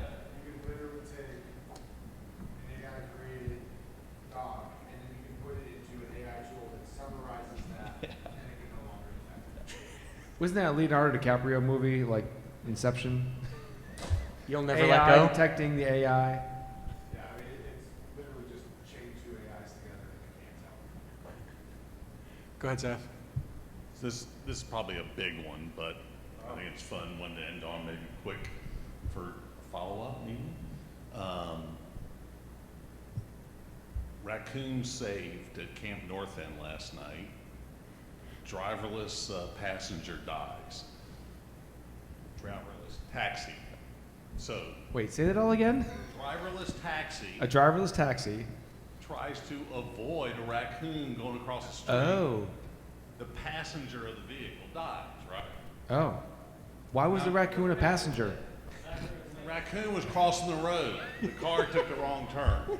can literally take an AI-created dog, and then you can put it into an AI tool that summarizes that, and it can no longer detect it. Wasn't that a Leonardo DiCaprio movie, like Inception? You'll never AI let go? detecting the AI. Yeah, I mean, it's literally just chain two AIs together that you can't tell. Go ahead, Seth. This is probably a big one, but I think it's fun one to end on, maybe quick for follow-up maybe. raccoon saved at Camp North End last night. Driverless passenger dies. Driverless taxi. So, Wait, say that all again? driverless taxi A driverless taxi. tries to avoid a raccoon going across the street. Oh. The passenger of the vehicle dies, right? Oh. Why was the raccoon a passenger? The raccoon was crossing the road. The car took the wrong turn.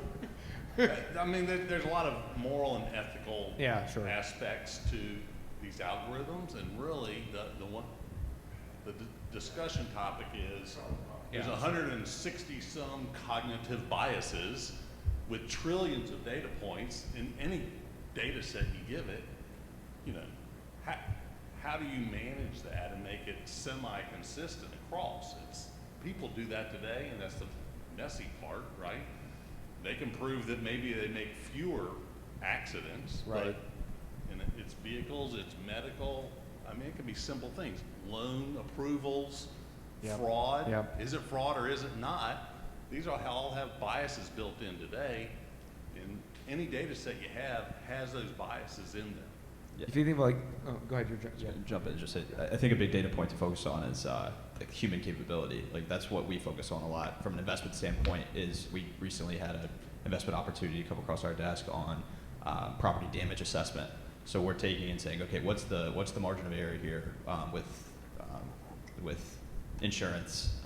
I mean, there's a lot of moral and ethical Yeah, sure. aspects to these algorithms, and really the discussion topic is there's 160 some cognitive biases with trillions of data points in any data set you give it. You know, how do you manage that and make it semi-consistent across? People do that today, and that's the messy part, right? They can prove that maybe they make fewer accidents, Right. but it's vehicles, it's medical. I mean, it can be simple things. Loan approvals, Yep. fraud. Yep. Is it fraud or is it not? These all have biases built in today, and any data set you have has those biases in them. If you think about go ahead. Jump in. Just say, I think a big data point to focus on is like human capability. Like that's what we focus on a lot from an investment standpoint. Is we recently had an investment opportunity come across our desk on property damage assessment. So we're taking and saying, okay, what's the margin of error here with insurance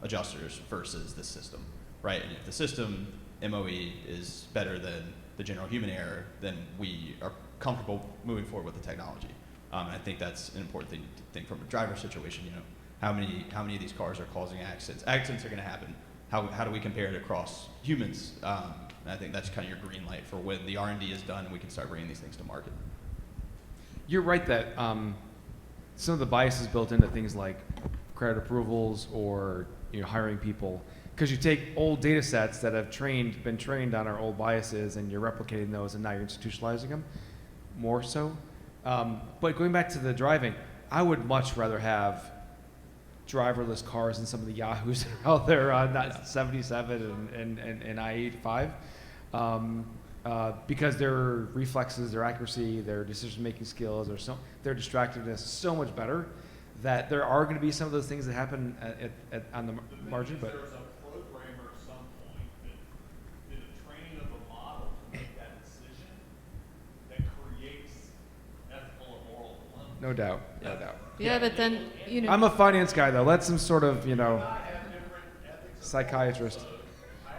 adjusters versus the system, right? And if the system MOE is better than the general human error, then we are comfortable moving forward with the technology. And I think that's an important thing to think from a driver situation. You know, how many of these cars are causing accidents? Accidents are going to happen. How do we compare it across humans? And I think that's kind of your green light for when the R&D is done and we can start bringing these things to market. You're right that some of the biases built into things like credit approvals or hiring people, because you take old data sets that have been trained on our old biases, and you're replicating those, and now you're institutionalizing them more so. But going back to the driving, I would much rather have driverless cars than some of the Yahoos that are out there on that 77 and I-85. Because their reflexes, their accuracy, their decision-making skills, their distractiveness is so much better that there are going to be some of those things that happen on the margin. But there was a programmer at some point that did a training of a model to make that decision that creates ethical or moral dilemmas. no doubt, no doubt. Yeah, but then, I'm a finance guy, though. Let some sort of, psychiatrist.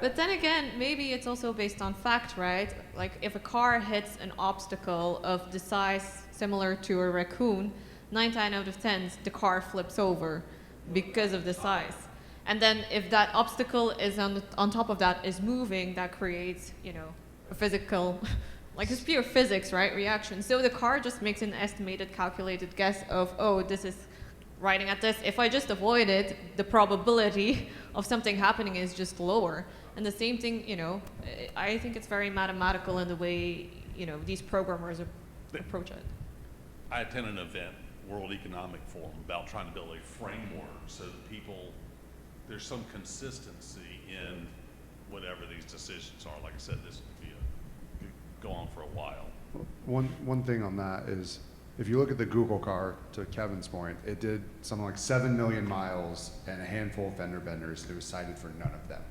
But then again, maybe it's also based on fact, right? Like if a car hits an obstacle of the size similar to a raccoon, 9 times out of 10, the car flips over because of the size. And then if that obstacle is on top of that is moving, that creates, a physical, like it's pure physics, right? Reaction. So the car just makes an estimated, calculated guess of, oh, this is riding at this. If I just avoid it, the probability of something happening is just lower. And the same thing, I think it's very mathematical in the way, these programmers approach it. I attended an event, World Economic Forum, about trying to build a framework so that there's some consistency in whatever these decisions are. Like I said, this could go on for a while. One thing on that is, if you look at the Google car, to Kevin's point, it did something like 7 million miles and a handful of fender benders. It was cited for none of them.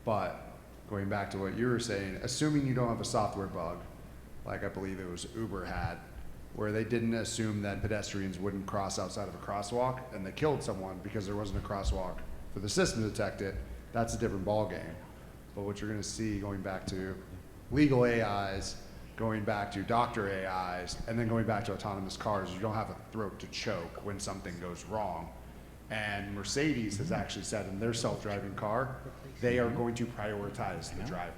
But going back to what you were saying, assuming you don't have a software bug, like I believe it was Uber had, where they didn't assume that pedestrians wouldn't cross outside of a crosswalk and they killed someone because there wasn't a crosswalk for the system to detect it, that's a different ballgame. But what you're going to see going back to legal AIs, going back to doctor AIs, and then going back to autonomous cars, you don't have a throat to choke when something goes wrong. And Mercedes has actually said in their self-driving car, they are going to prioritize the driver.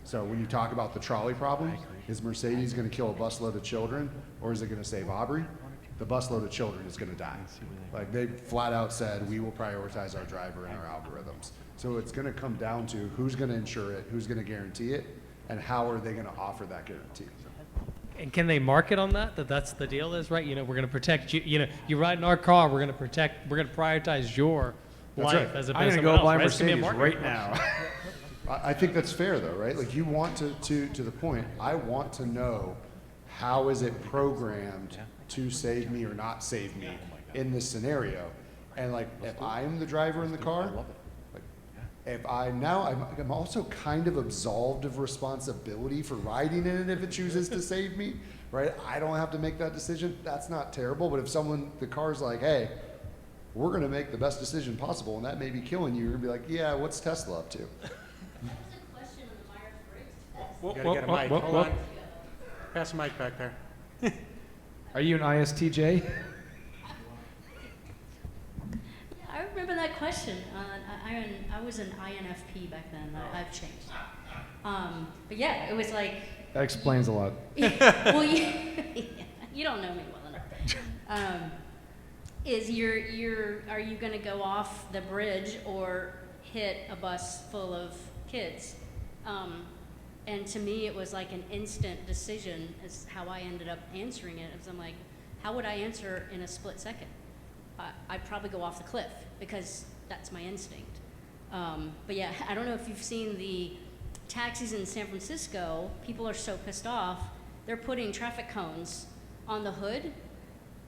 So when you talk about the trolley problem, is Mercedes going to kill a busload of children, or is it going to save Aubrey? The busload of children is going to die. Like they flat out said, we will prioritize our driver in our algorithms. So it's going to come down to who's going to insure it, who's going to guarantee it, and how are they going to offer that guarantee. And can they market on that? That's the deal is, right? We're going to protect you. You ride in our car, we're going to prioritize your life as a I'm going to go buy Mercedes right now. I think that's fair though, right? Like you want to the point, I want to know how is it programmed to save me or not save me in this scenario. And like, if I'm the driver in the car, like, if I'm also kind of absolved of responsibility for riding in it if it chooses to save me, right? I don't have to make that decision. That's not terrible. But if the car's like, hey, we're going to make the best decision possible, and that may be killing you, you're going to be like, yeah, what's Tesla up to? You gotta get a mic. Hold on. Pass the mic back there. Are you an ISTJ? I remember that question. I was an INFP back then. I've changed. But yeah, it was like. That explains a lot. Well, you don't know me well enough. Are you going to go off the bridge or hit a bus full of kids? And to me, it was like an instant decision is how I ended up answering it. I'm like, how would I answer in a split second? I'd probably go off the cliff because that's my instinct. But yeah, I don't know if you've seen the taxis in San Francisco. People are so pissed off, they're putting traffic cones on the hood,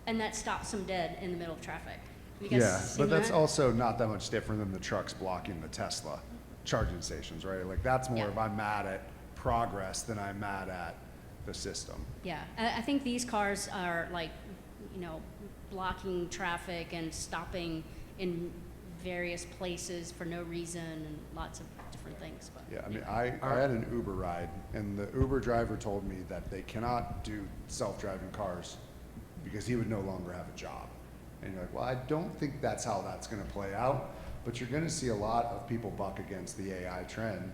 and that stops them dead in the middle of traffic. Have you guys seen but that's that? also not that much different than the trucks blocking the Tesla charging stations, right? Like that's more if I'm mad at progress than I'm mad at the system. Yeah, I think these cars are like, blocking traffic and stopping in various places for no reason and lots of different things. But, Yeah, I mean, I had an Uber ride, and the Uber driver told me that they cannot do self-driving cars because he would no longer have a job. And you're like, well, I don't think that's how that's going to play out, but you're going to see a lot of people buck against the AI trend,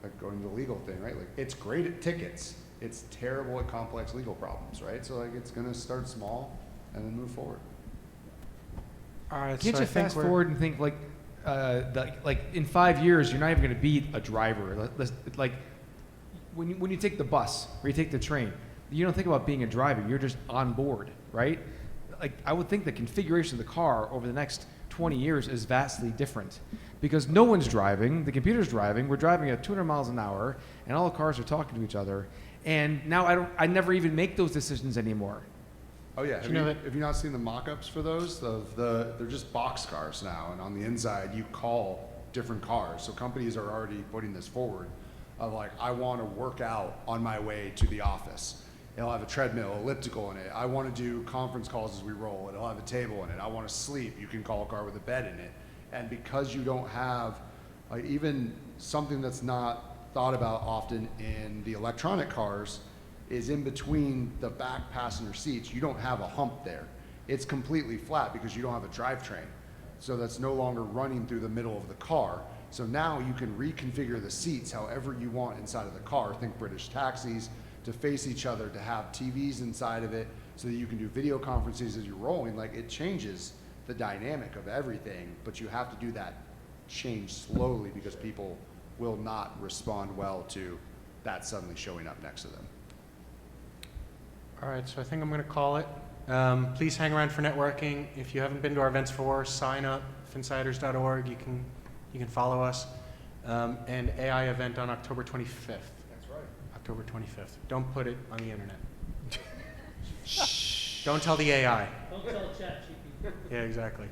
like going to the legal thing, right? Like, it's great at tickets. It's terrible at complex legal problems, right? So, like, it's going to start small and then move forward. All right, Can't so you I think fast we're- forward and think like in 5 years you're not even going to be a driver? Like when you take the bus or you take the train, you don't think about being a driver. You're just on board, right? Like I would think the configuration of the car over the next 20 years is vastly different because no one's driving. The computer's driving. We're driving at 200 miles an hour, and all the cars are talking to each other. And now I never even make those decisions anymore. Oh yeah, you know that- have you not seen the mock-ups for those? They're just box cars now, and on the inside you call different cars. So companies are already putting this forward of like, I want to work out on my way to the office. It'll have a treadmill, elliptical in it. I want to do conference calls as we roll. It'll have a table in it. I want to sleep. You can call a car with a bed in it. And because you don't have even something that's not thought about often in the electronic cars, is in between the back passenger seats. You don't have a hump there. It's completely flat because you don't have a drivetrain. So that's no longer running through the middle of the car. So now you can reconfigure the seats however you want inside of the car. Think British taxis, to face each other, to have TVs inside of it so that you can do video conferences as you're rolling. Like it changes the dynamic of everything, but you have to do that change slowly because people will not respond well to that suddenly showing up next to them. All right, so I think I'm going to call it. Please hang around for networking. If you haven't been to our events before, sign up, finsiders.org. You can follow us. And AI event on October 25th. That's right. October 25th. Don't put it on the internet. Don't tell the AI. Don't tell ChatGPT. Yeah, exactly.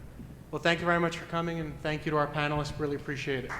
Well, thank you very much for coming, and thank you to our panelists. Really appreciate it.